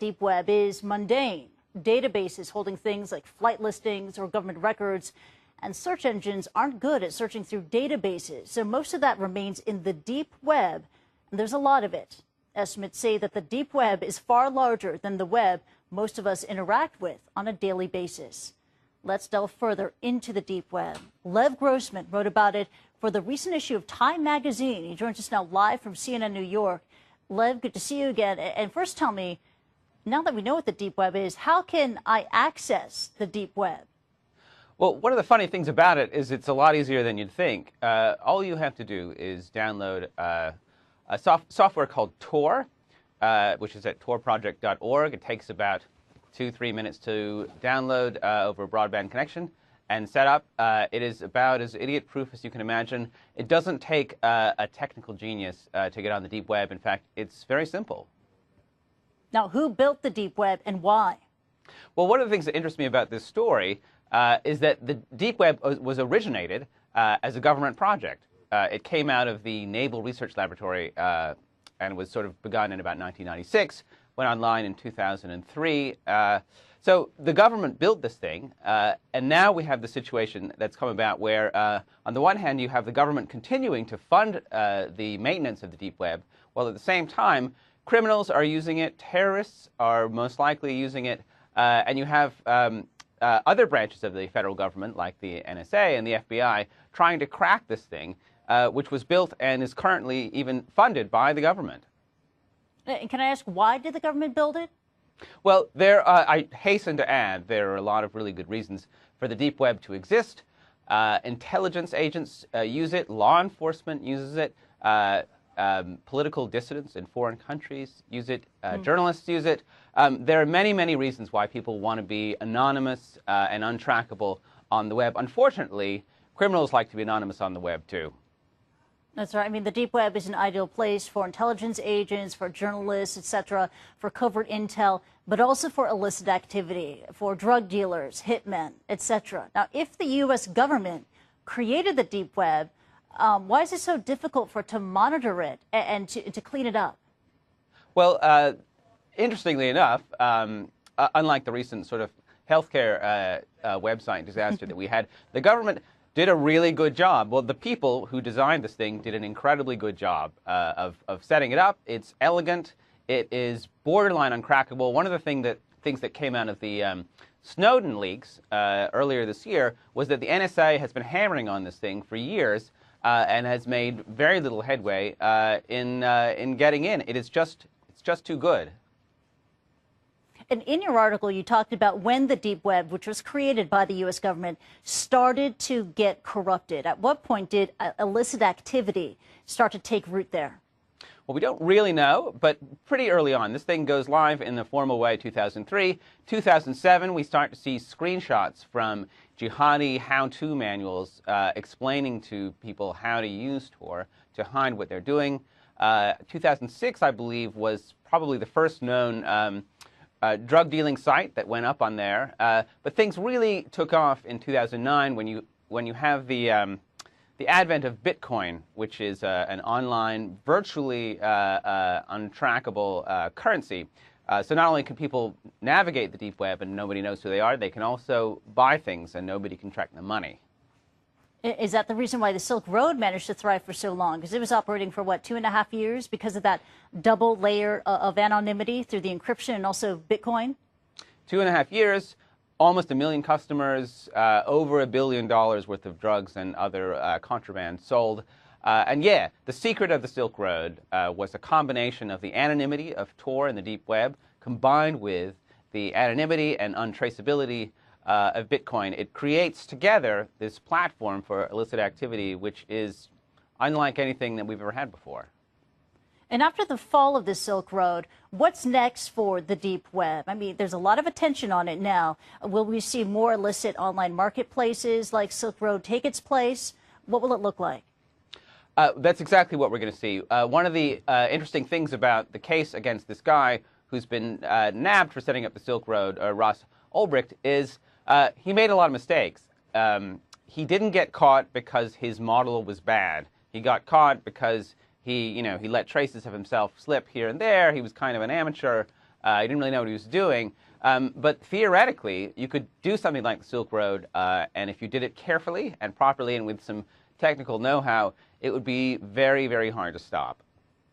deep web is mundane. Databases holding things like flight listings or government records, and search engines aren't good at searching through databases. So most of that remains in the deep web, and there's a lot of it. Estimates say that the deep web is far larger than the web most of us interact with on a daily basis. Let's delve further into the deep web. Lev Grossman wrote about it for the recent issue of Time magazine. He joins us now live from CNN New York. Lev, good to see you again. And first tell me, now that we know what the deep web is, how can I access the deep web? Well, one of the funny things about it is it's a lot easier than you'd think. All you have to do is download a software called Tor, which is at torproject.org. It takes about 2-3 minutes to download over a broadband connection and set up. It is about as idiot-proof as you can imagine. It doesn't take a technical genius to get on the deep web. In fact, it's very simple. Now, who built the deep web and why? Well, one of the things that interests me about this story is that the deep web was originated as a government project. It came out of the Naval Research Laboratory and was sort of begun in about 1996, went online in 2003. So the government built this thing, and now we have the situation that's come about where, on the one hand, you have the government continuing to fund the maintenance of the deep web, while at the same time, criminals are using it, terrorists are most likely using it, and you have other branches of the federal government, like the NSA and the FBI, trying to crack this thing, which was built and is currently even funded by the government. And can I ask, why did the government build it? Well, I hasten to add, there are a lot of really good reasons for the deep web to exist. Intelligence agents use it, law enforcement uses it, political dissidents in foreign countries use it, journalists use it. There are many, many reasons why people want to be anonymous and untrackable on the web. Unfortunately, criminals like to be anonymous on the web, too. That's right. I mean, the deep web is an ideal place for intelligence agents, for journalists, etc., for covert intel, but also for illicit activity, for drug dealers, hitmen, etc. Now, if the U.S. government created the deep web, why is it so difficult for it to monitor it and to clean it up? Well, interestingly enough, unlike the recent sort of healthcare website disaster that we had, the government did a really good job. Well, the people who designed this thing did an incredibly good job of setting it up. It's elegant. It is borderline uncrackable. One of the things that came out of the Snowden leaks earlier this year was that the NSA has been hammering on this thing for years and has made very little headway in getting in. It's just too good. And in your article, you talked about when the deep web, which was created by the U.S. government, started to get corrupted. At what point did illicit activity start to take root there? Well, we don't really know, but pretty early on. This thing goes live in the formal way 2003. 2007, we start to see screenshots from jihadi how-to manuals explaining to people how to use Tor to hide what they're doing. 2006, I believe, was probably the first known drug dealing site that went up on there, but things really took off in 2009 when you have the advent of Bitcoin, which is an online, virtually untrackable currency. So not only can people navigate the deep web and nobody knows who they are, they can also buy things and nobody can track the money. Is that the reason why the Silk Road managed to thrive for so long? Because it was operating for, what, 2.5 years because of that double layer of anonymity through the encryption and also Bitcoin? 2.5 years, almost 1 million customers, over $1 billion worth of drugs and other contraband sold. And yeah, the secret of the Silk Road was a combination of the anonymity of Tor and the deep web combined with the anonymity and untraceability of Bitcoin. It creates together this platform for illicit activity, which is unlike anything that we've ever had before. And after the fall of the Silk Road, what's next for the deep web? I mean, there's a lot of attention on it now. Will we see more illicit online marketplaces like Silk Road take its place? What will it look like? That's exactly what we're going to see. One of the interesting things about the case against this guy who's been nabbed for setting up the Silk Road, Ross Ulbricht, is he made a lot of mistakes. He didn't get caught because his model was bad. He got caught because he let traces of himself slip here and there. He was kind of an amateur. He didn't really know what he was doing. But theoretically, you could do something like the Silk Road, and if you did it carefully and properly and with some technical know-how, it would be very, very hard to stop.